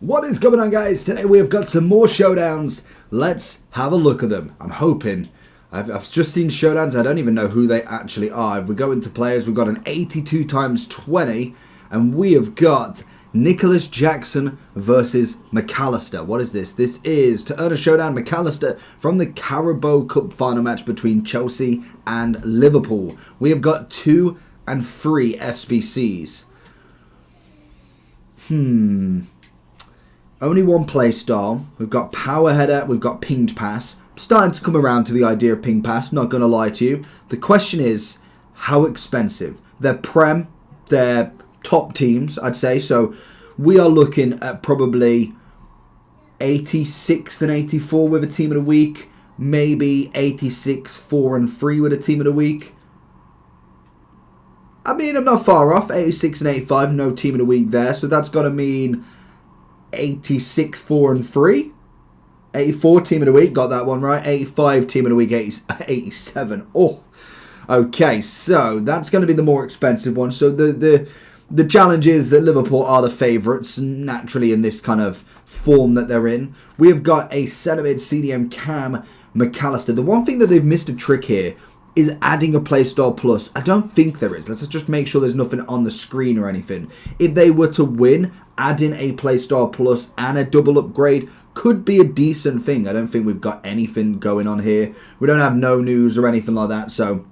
What is going on, guys? Today we have got some more showdowns. Let's have a look at them. I'm hoping. I've just seen showdowns. I don't even know who they actually are. If we go into players, we've got an 82 times 20, and we have got Nicholas Jackson versus McAllister. What is this? This is to earn a showdown McAllister from the Carabao Cup final match between Chelsea and Liverpool. We have got 2 and 3 SBCs. Only one play style. We've got power header, we've got pinged pass. I'm starting to come around to the idea of ping pass, not going to lie to you. The question is, how expensive? They're Prem, they're top teams, I'd say. So we are looking at probably 86 and 84 with a team of the week. Maybe 86, 4 and 3 with a team of the week. I mean, I'm not far off. 86 and 85, no team of the week there. So that's got to mean 86, 4 and 3. 84 team of the week, got that one right. 85 team of the week, 87. Oh, okay, so that's going to be the more expensive one. So the challenge is that Liverpool are the favourites naturally in this kind of form that they're in. We have got a centre-mid CDM Cam McAllister. The one thing that they've missed a trick here is adding a Playstyle Plus. I don't think there is. Let's just make sure there's nothing on the screen or anything. If they were to win, adding a Playstyle Plus and a double upgrade could be a decent thing. I don't think we've got anything going on here. We don't have no news or anything like that, so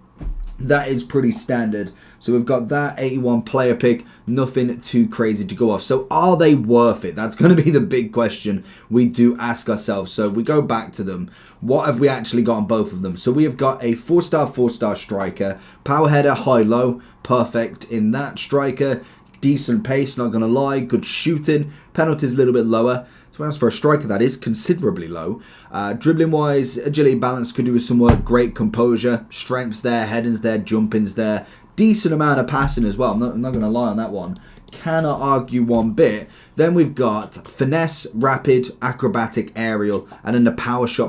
that is pretty standard. So we've got that 81 player pick, nothing too crazy to go off. So are they worth it? That's going to be the big question we do ask ourselves. So we go back to them. What have we actually got on both of them? So we have got a 4-star striker, power header, high-low, perfect in that striker, decent pace, not going to lie, good shooting, penalties a little bit lower. So as for a striker, that is considerably low. Dribbling-wise, agility, balance could do with some work. Great composure, strengths there, headings there, jumpings there. Decent amount of passing as well. I'm not going to lie on that one. Cannot argue one bit. Then we've got finesse, rapid, acrobatic, aerial, and then the power header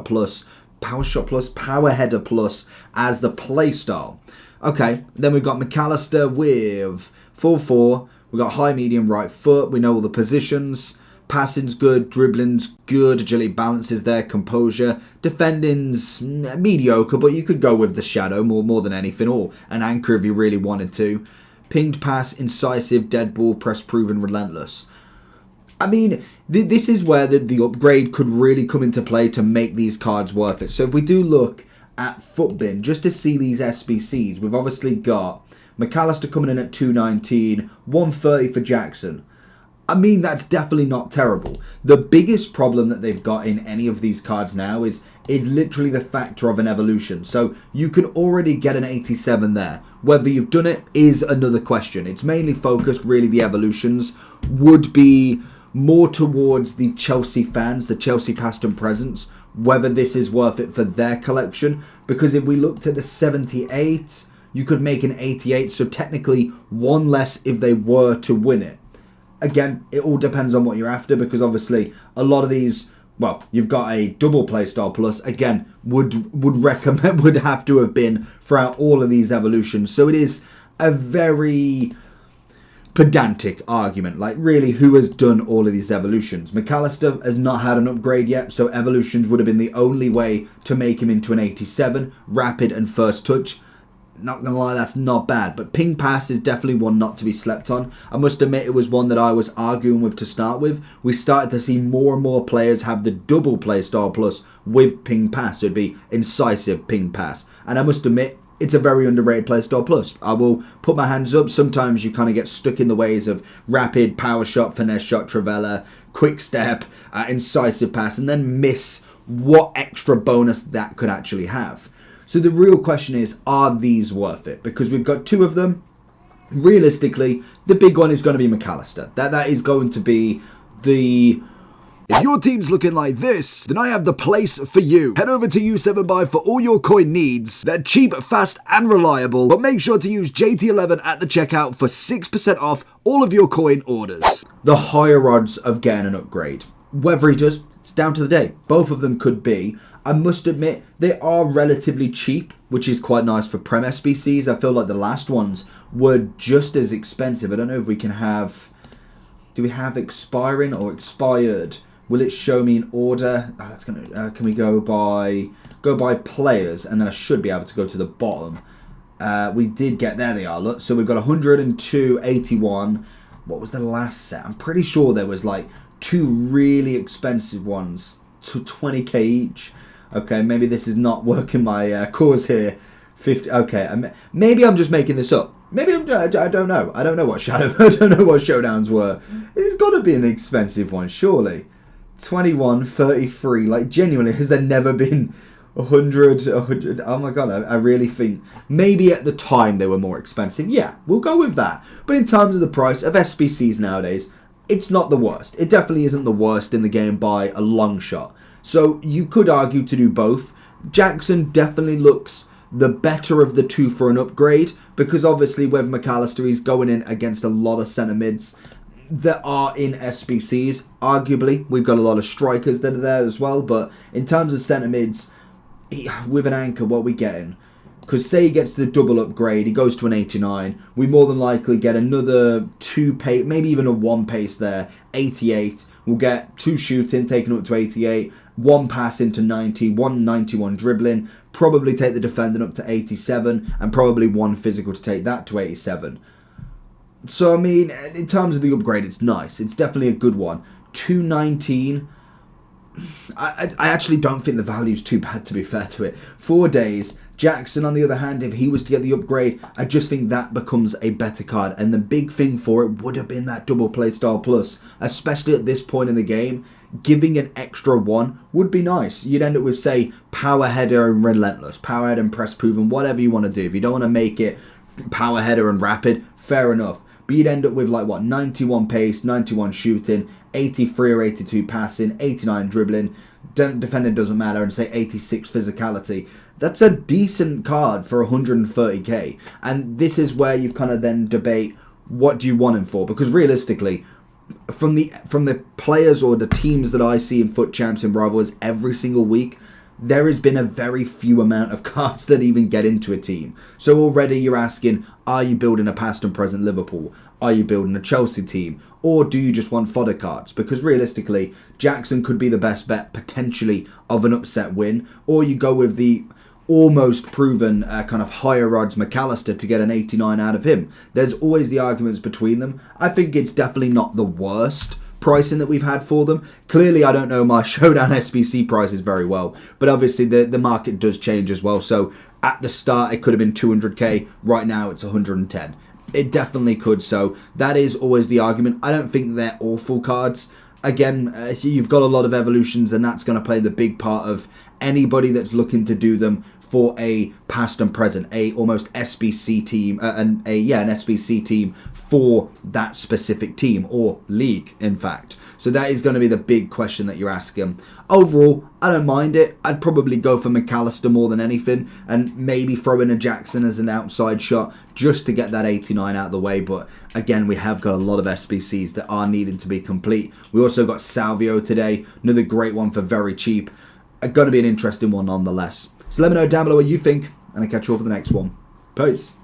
plus as the play style. Okay, then we've got McAllister with 4-4. We've got high, medium, right foot. We know all the positions. Passing's good, dribbling's good, agility, balance is there, composure. Defending's mediocre, but you could go with the shadow more than anything, or an anchor if you really wanted to. Pinged pass, incisive, dead ball, press proven, relentless. I mean, this is where the upgrade could really come into play to make these cards worth it. So if we do look at Footbin, just to see these SBCs, we've obviously got McAllister coming in at 219, 130 for Jackson. I mean, that's definitely not terrible. The biggest problem that they've got in any of these cards now is literally the factor of an evolution. So you can already get an 87 there. Whether you've done it is another question. It's mainly focused, really, the evolutions would be more towards the Chelsea fans, the Chelsea past and presents, whether this is worth it for their collection. Because if we looked at the 78, you could make an 88, so technically one less if they were to win it. Again, it all depends on what you're after, because obviously a lot of these, well, you've got a double Playstyle Plus, again, would have to have been throughout all of these evolutions. So it is a very pedantic argument. Like, really, who has done all of these evolutions? McAllister has not had an upgrade yet, so evolutions would have been the only way to make him into an 87, rapid and first touch. Not gonna lie, that's not bad, but ping pass is definitely one not to be slept on. I must admit, it was one that I was arguing with to start with. We started to see more and more players have the double Playstyle Plus with ping pass. So it'd be incisive ping pass, and I must admit, it's a very underrated Playstyle Plus. I will put my hands up. Sometimes you kind of get stuck in the ways of rapid, power shot, finesse shot, trivela, quick step, incisive pass, and then miss what extra bonus that could actually have. So the real question is, are these worth it? Because we've got 2 of them. Realistically, the big one is going to be McAllister. That is going to be the... If your team's looking like this, then I have the place for you. Head over to U7Buy for all your coin needs. They're cheap, fast, and reliable. But make sure to use JT11 at the checkout for 6% off all of your coin orders. The higher odds of getting an upgrade. Whether he does, it's down to the day. Both of them could be. I must admit, they are relatively cheap, which is quite nice for Prem SBCs. I feel like the last ones were just as expensive. I don't know if we can have... Do we have expiring or expired? Will it show me in order? Oh, that's gonna. Can we go by players, and then I should be able to go to the bottom. We did get there. They are. Look, so we've got 102, 81. What was the last set? I'm pretty sure there was like 2 really expensive ones to 20k each. Okay, maybe this is not working my cause here. 50. Okay, maybe I'm just making this up. Maybe I don't know. I don't know what I don't know what showdowns were. It's got to be an expensive one, surely. 21, 33. Like, genuinely, has there never been 100? Oh my god, I really think maybe at the time they were more expensive. Yeah, we'll go with that. But in terms of the price of SBCs nowadays, it's not the worst. It definitely isn't the worst in the game by a long shot. So you could argue to do both. Jackson definitely looks the better of the two for an upgrade, because obviously with McAllister, he's going in against a lot of centre mids that are in SBCs. Arguably, we've got a lot of strikers that are there as well, but in terms of centre mids, with an anchor, what are we getting? Because say he gets the double upgrade, he goes to an 89, we more than likely get another 2 pace, maybe even a 1 pace there, 88. We'll get 2 shooting, taken up to 88, 1 pass into 90, 1 91 dribbling, probably take the defending up to 87, and probably 1 physical to take that to 87. So, I mean, in terms of the upgrade, it's nice. It's definitely a good one. 219. I actually don't think the value's too bad, to be fair to it. 4 days. Jackson, on the other hand, if he was to get the upgrade, I just think that becomes a better card. And the big thing for it would have been that double playstyle plus, especially at this point in the game. Giving an extra 1 would be nice. You'd end up with, say, power header and relentless, power header and press proven, whatever you want to do. If you don't want to make it power header and rapid, fair enough. But you'd end up with like what, 91 pace, 91 shooting, 83 or 82 passing, 89 dribbling, defending doesn't matter, and say 86 physicality. That's a decent card for 130k. And this is where you kind of then debate, what do you want him for? Because realistically, from the players or the teams that I see in FUT Champs and Rivals every single week, there has been a very few amount of cards that even get into a team. So already you're asking, are you building a past and present Liverpool? Are you building a Chelsea team? Or do you just want fodder cards? Because realistically, Jackson could be the best bet potentially of an upset win. Or you go with the almost proven kind of higher odds McAllister to get an 89 out of him. There's always the arguments between them. I think it's definitely not the worst pricing that we've had for them. Clearly, I don't know my Showdown SBC prices very well, but obviously the market does change as well. So at the start, it could have been 200k. Right now, it's 110. It definitely could. So that is always the argument. I don't think they're awful cards. Again, you've got a lot of evolutions, and that's going to play the big part of anybody that's looking to do them for a past and present, a almost SBC team, an SBC team for that specific team or league, in fact. So that is going to be the big question that you're asking. Overall, I don't mind it. I'd probably go for McAllister more than anything, and maybe throw in a Jackson as an outside shot just to get that 89 out of the way. But again, we have got a lot of SBCs that are needing to be complete. We also got Salvio today, another great one for very cheap. Going to be an interesting one nonetheless. So let me know down below what you think, and I'll catch you all for the next one. Peace.